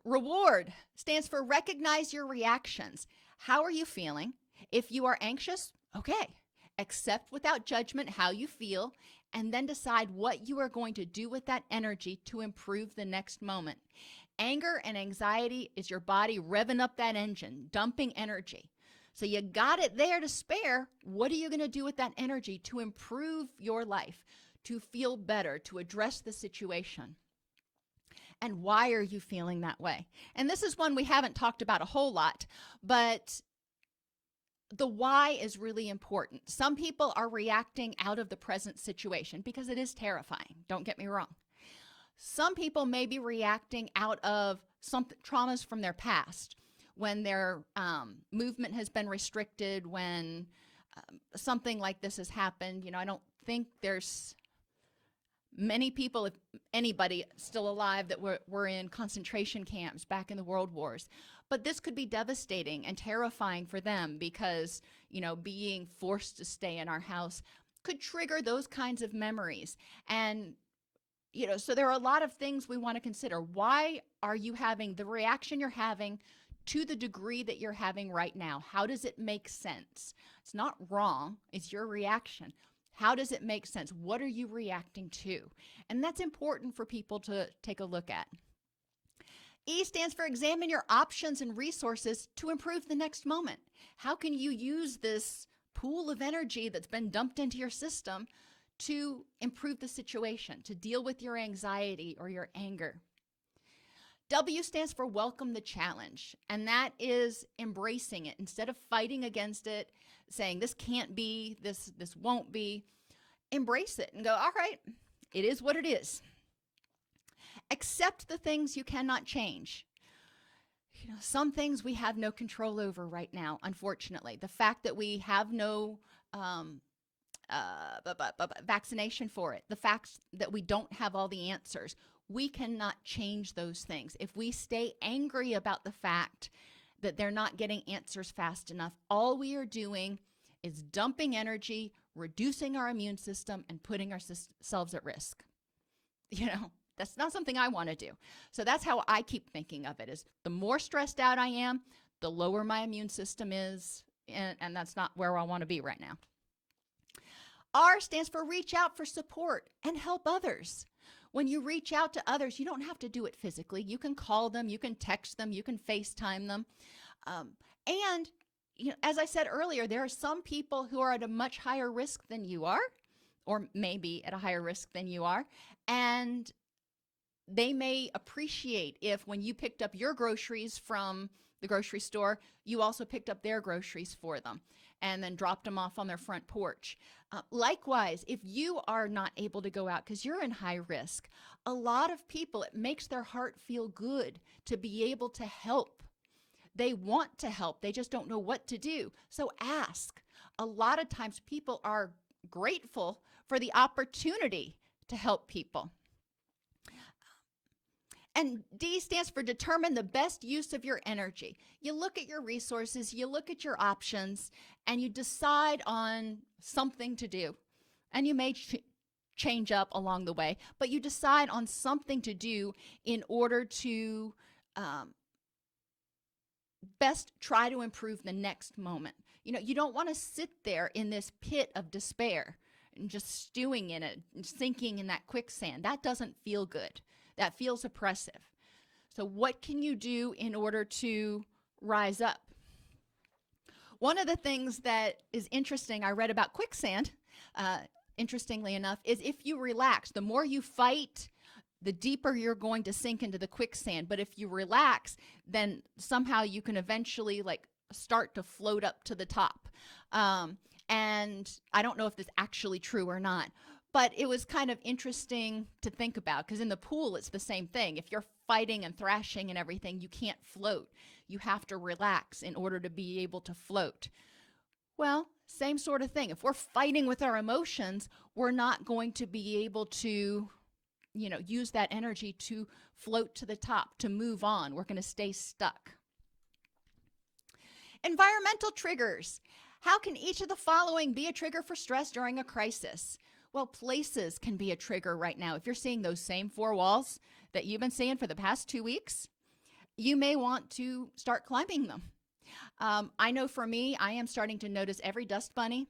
Reward stands for recognize your reactions. How are you feeling? If you are anxious, okay, accept without judgment how you feel, and then decide what you are going to do with that energy to improve the next moment. Anger and anxiety is your body revving up that engine, dumping energy. So you got it there to spare. What are you going to do with that energy to improve your life, to feel better, to address the situation? And why are you feeling that way? And this is one we haven't talked about a whole lot, but the why is really important. Some people are reacting out of the present situation because it is terrifying. Don't get me wrong. Some people may be reacting out of some traumas from their past, when their movement has been restricted, when something like this has happened. I don't think there's many people, if anybody, still alive that were in concentration camps back in the World Wars. But this could be devastating and terrifying for them because, being forced to stay in our house could trigger those kinds of memories. And, so there are a lot of things we want to consider. Why are you having the reaction you're having to the degree that you're having right now? How does it make sense? It's not wrong. It's your reaction. How does it make sense? What are you reacting to? And that's important for people to take a look at. E stands for examine your options and resources to improve the next moment. How can you use this pool of energy that's been dumped into your system to improve the situation, to deal with your anxiety or your anger? W stands for welcome the challenge, and that is embracing it. Instead of fighting against it, saying this can't be, this won't be, embrace it and go, all right, it is what it is. Accept the things you cannot change. Some things we have no control over right now, unfortunately. The fact that we have no vaccination for it, the fact that we don't have all the answers, we cannot change those things. If we stay angry about the fact that they're not getting answers fast enough, all we are doing is dumping energy, reducing our immune system, and putting ourselves at risk. That's not something I want to do. So that's how I keep thinking of it, is the more stressed out I am, the lower my immune system is, and that's not where I want to be right now. R stands for reach out for support and help others. When you reach out to others, you don't have to do it physically. You can call them, you can text them, you can FaceTime them. And as I said earlier, there are some people who are at a much higher risk than you are, or maybe at a higher risk than you are. And they may appreciate if when you picked up your groceries from the grocery store, you also picked up their groceries for them and then dropped them off on their front porch. Likewise, if you are not able to go out because you're in high risk, a lot of people, it makes their heart feel good to be able to help. They want to help. They just don't know what to do. So ask. A lot of times people are grateful for the opportunity to help people. And D stands for determine the best use of your energy. You look at your resources, you look at your options, and you decide on something to do. And you may change up along the way, but you decide on something to do in order to best try to improve the next moment. You don't want to sit there in this pit of despair and just stewing in it and sinking in that quicksand. That doesn't feel good. That feels oppressive. So what can you do in order to rise up? One of the things that is interesting, I read about quicksand, interestingly enough, is if you relax, the more you fight, the deeper you're going to sink into the quicksand. But if you relax, then somehow you can eventually start to float up to the top. And I don't know if this is actually true or not. But it was kind of interesting to think about because in the pool, it's the same thing. If you're fighting and thrashing and everything, you can't float. You have to relax in order to be able to float. Well, same sort of thing. If we're fighting with our emotions, we're not going to be able to, use that energy to float to the top, to move on. We're going to stay stuck. Environmental triggers. How can each of the following be a trigger for stress during a crisis? Well, places can be a trigger right now. If you're seeing those same 4 walls that you've been seeing for the past 2 weeks, you may want to start climbing them. I know for me, I am starting to notice every dust bunny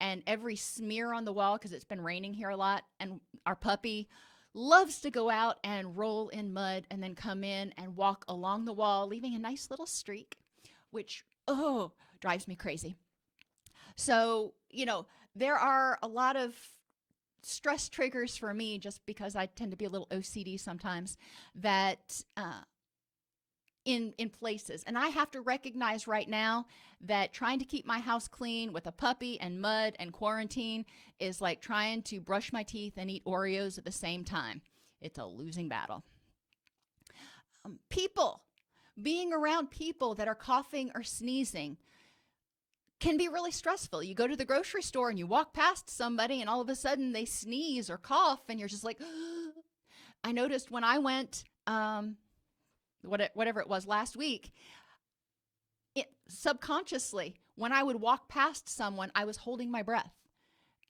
and every smear on the wall because it's been raining here a lot. And our puppy loves to go out and roll in mud and then come in and walk along the wall, leaving a nice little streak, which, drives me crazy. So, there are a lot of stress triggers for me just because I tend to be a little OCD sometimes that in places. And I have to recognize right now that trying to keep my house clean with a puppy and mud and quarantine is like trying to brush my teeth and eat Oreos at the same time. It's a losing battle. People, being around people that are coughing or sneezing can be really stressful. You go to the grocery store and you walk past somebody and all of a sudden they sneeze or cough and you're just like, I noticed when I went, whatever it was last week, subconsciously, when I would walk past someone, I was holding my breath.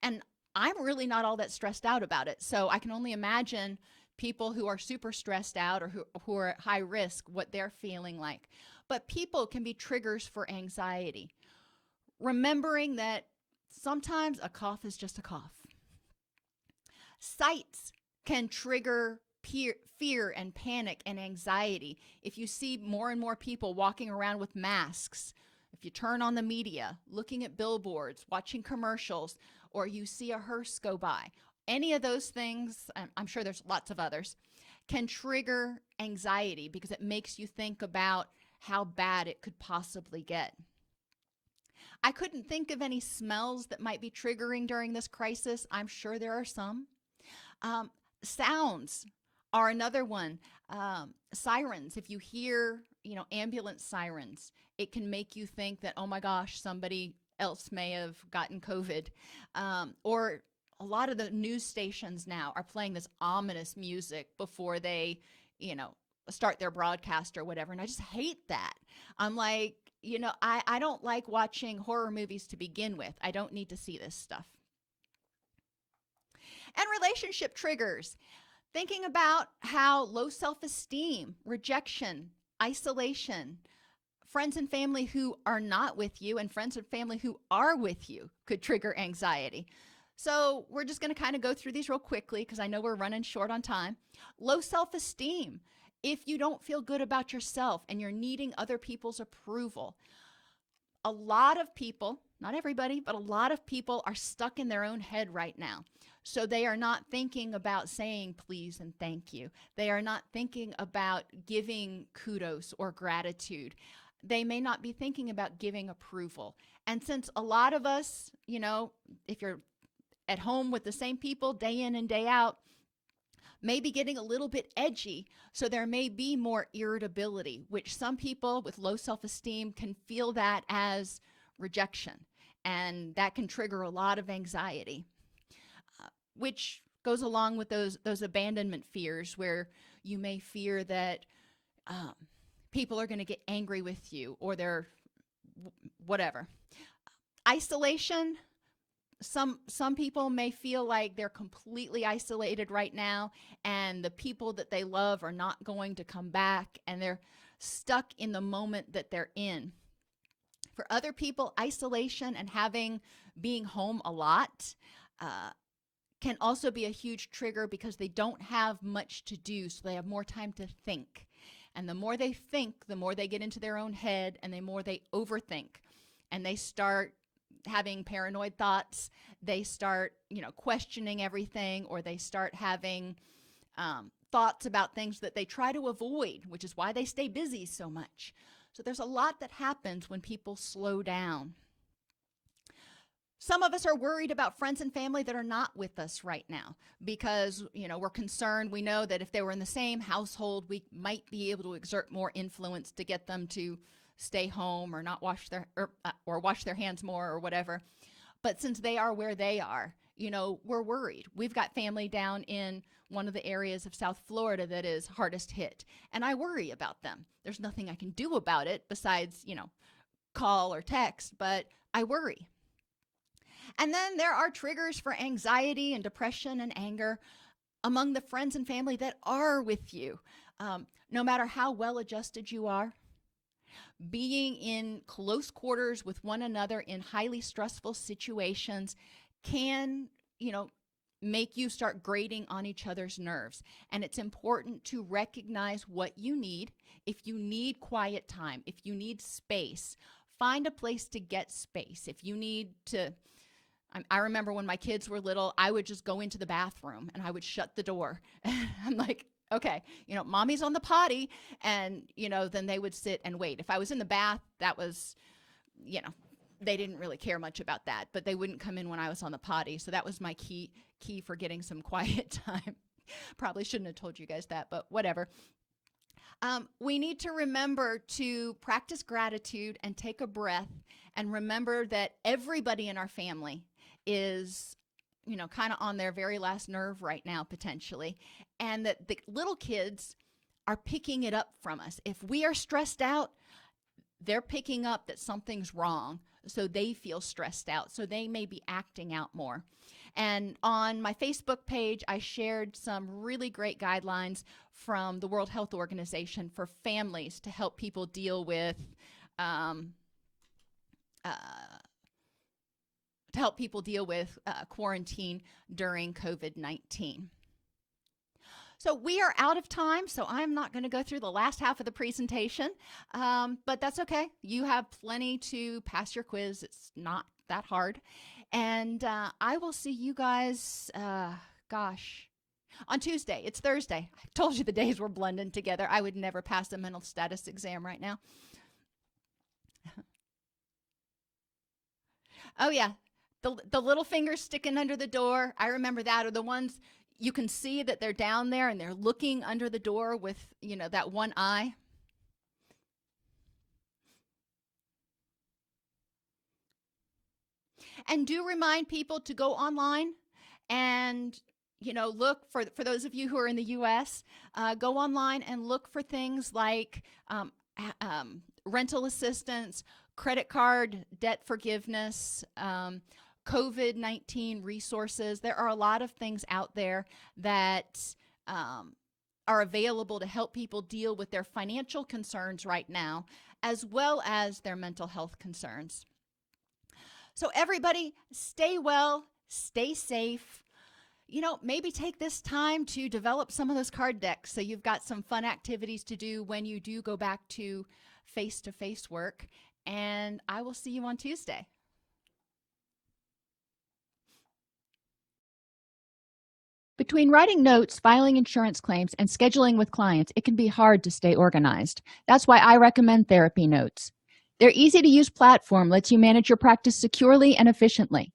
And I'm really not all that stressed out about it. So I can only imagine people who are super stressed out or who are at high risk, what they're feeling like. But people can be triggers for anxiety. Remembering that sometimes a cough is just a cough. Sights can trigger fear and panic and anxiety. If you see more and more people walking around with masks, if you turn on the media, looking at billboards, watching commercials, or you see a hearse go by, any of those things, I'm sure there's lots of others, can trigger anxiety because it makes you think about how bad it could possibly get. I couldn't think of any smells that might be triggering during this crisis. I'm sure there are some. Sounds are another one. Sirens, if you hear, ambulance sirens. It can make you think that, oh my gosh, somebody else may have gotten COVID. Or a lot of the news stations now are playing this ominous music before they, start their broadcast or whatever. And I just hate that. I'm like, I don't like watching horror movies to begin with. I don't need to see this stuff. And relationship triggers. Thinking about how low self-esteem, rejection, isolation, friends and family who are not with you and friends and family who are with you could trigger anxiety. So we're just going to kind of go through these real quickly because I know we're running short on time. Low self-esteem. If you don't feel good about yourself and you're needing other people's approval, a lot of people, not everybody, but a lot of people are stuck in their own head right now. So they are not thinking about saying please and thank you. They are not thinking about giving kudos or gratitude. They may not be thinking about giving approval. And since a lot of us, if you're at home with the same people day in and day out, may be getting a little bit edgy. So there may be more irritability, which some people with low self-esteem can feel that as rejection. And that can trigger a lot of anxiety, which goes along with those abandonment fears where you may fear that people are going to get angry with you or they're whatever. Isolation. Some people may feel like they're completely isolated right now and the people that they love are not going to come back and they're stuck in the moment that they're in. For other people, isolation and being home a lot can also be a huge trigger because they don't have much to do, so they have more time to think. And the more they think, the more they get into their own head and the more they overthink. And they start having paranoid thoughts. They start, questioning everything, or they start having thoughts about things that they try to avoid, which is why they stay busy so much. So there's a lot that happens when people slow down. Some of us are worried about friends and family that are not with us right now because, we're concerned. We know that if they were in the same household, we might be able to exert more influence to get them to stay home or not wash their hands more or whatever. But since they are where they are, we're worried. We've got family down in one of the areas of South Florida that is hardest hit, and I worry about them. There's nothing I can do about it besides, call or text, but I worry. And then there are triggers for anxiety and depression and anger among the friends and family that are with you. No matter how well adjusted you are, being in close quarters with one another in highly stressful situations can, make you start grating on each other's nerves. And it's important to recognize what you need. If you need quiet time, if you need space, find a place to get space. If you need to, I remember when my kids were little, I would just go into the bathroom and I would shut the door. I'm like, okay, mommy's on the potty, and, then they would sit and wait. If I was in the bath, that was, they didn't really care much about that, but they wouldn't come in when I was on the potty. So that was my key for getting some quiet time. Probably shouldn't have told you guys that, but whatever. We need to remember to practice gratitude and take a breath and remember that everybody in our family is kind of on their very last nerve right now, potentially, and that the little kids are picking it up from us. If we are stressed out, they're picking up that something's wrong, so they feel stressed out, so they may be acting out more. And on my Facebook page, I shared some really great guidelines from the World Health Organization for families to help people deal with quarantine during COVID-19. So we are out of time, so I'm not going to go through the last half of the presentation, but that's okay. You have plenty to pass your quiz. It's not that hard. And I will see you guys, on Tuesday. It's Thursday. I told you the days were blending together. I would never pass a mental status exam right now. Oh, yeah. The little fingers sticking under the door, I remember that, are the ones you can see that they're down there and they're looking under the door with, that one eye. And do remind people to go online and look for those of you who are in the US, go online and look for things like rental assistance, credit card debt forgiveness, COVID-19 resources. There are a lot of things out there that are available to help people deal with their financial concerns right now, as well as their mental health concerns. So everybody, stay well, stay safe. Maybe take this time to develop some of those card decks so you've got some fun activities to do when you do go back to face-to-face work. And I will see you on Tuesday. Between writing notes, filing insurance claims, and scheduling with clients, it can be hard to stay organized. That's why I recommend Therapy Notes. Their easy-to-use platform lets you manage your practice securely and efficiently.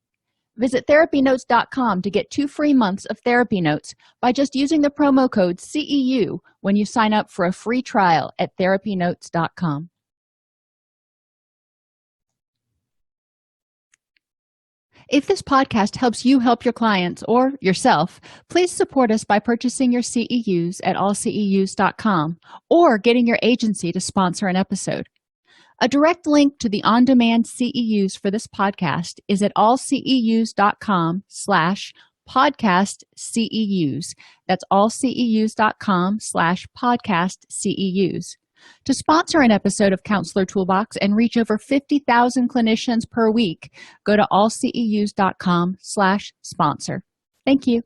Visit therapynotes.com to get 2 free months of Therapy Notes by just using the promo code CEU when you sign up for a free trial at therapynotes.com. If this podcast helps you help your clients or yourself, please support us by purchasing your CEUs at allceus.com or getting your agency to sponsor an episode. A direct link to the on-demand CEUs for this podcast is at allceus.com/podcast CEUs. That's allceus.com/podcast CEUs. To sponsor an episode of Counselor Toolbox and reach over 50,000 clinicians per week, go to allceus.com/sponsor. Thank you.